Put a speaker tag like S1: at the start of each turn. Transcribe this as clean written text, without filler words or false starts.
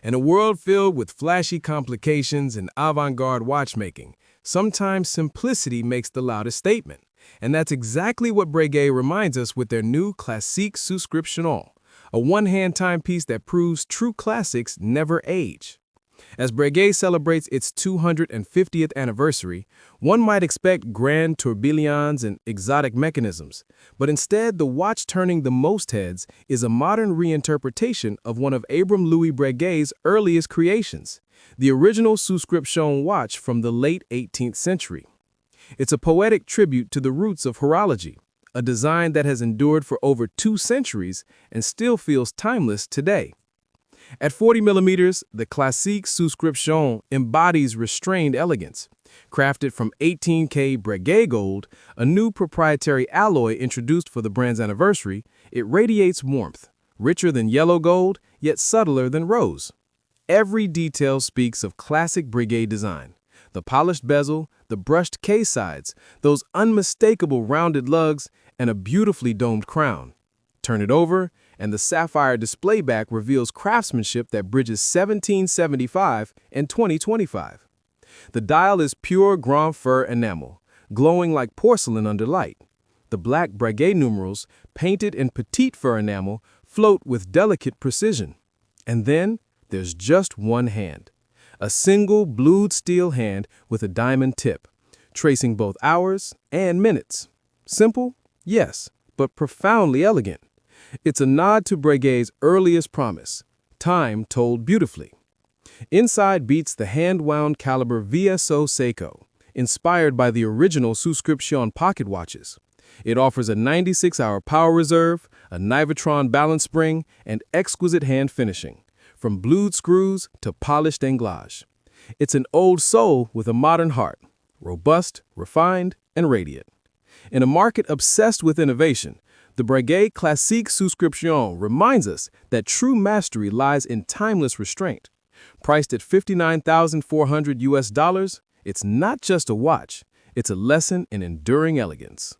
S1: In a world filled with flashy complications and avant-garde watchmaking, sometimes simplicity makes the loudest statement. And that's exactly what Breguet reminds us with their new Classique Souscription, a one-hand timepiece that proves true classics never age. As Breguet celebrates its 250th anniversary, one might expect grand tourbillons and exotic mechanisms, but instead the watch turning the most heads is a modern reinterpretation of one of Abram Louis Breguet's earliest creations, the original Souscription watch from the late 18th century. It's a poetic tribute to the roots of horology, a design that has endured for over 2 centuries and still feels timeless today. At 40 millimeters, the Classique Souscription embodies restrained elegance. Crafted from 18K Breguet gold, a new proprietary alloy introduced for the brand's anniversary, it radiates warmth, richer than yellow gold, yet subtler than rose. Every detail speaks of classic Breguet design. The polished bezel, the brushed case sides, those unmistakable rounded lugs, and a beautifully domed crown. Turn it over, and the sapphire display back reveals craftsmanship that bridges 1775 and 2025. The dial is pure Grand Fur enamel, glowing like porcelain under light. The black Breguet numerals, painted in petite fur enamel, float with delicate precision. And then there's just one hand. A single blued steel hand with a diamond tip, tracing both hours and minutes. Simple? Yes, but profoundly elegant. It's a nod to Breguet's earliest promise, time told beautifully. Inside beats the hand-wound caliber VSO Seiko, inspired by the original Souscription pocket watches. It offers a 96-hour power reserve, a Nivitron balance spring, and exquisite hand finishing, from blued screws to polished anglage. It's an old soul with a modern heart, robust, refined, and radiant. In a market obsessed with innovation, the Breguet Classique Souscription reminds us that true mastery lies in timeless restraint. Priced at $59,400 US, it's not just a watch, it's a lesson in enduring elegance.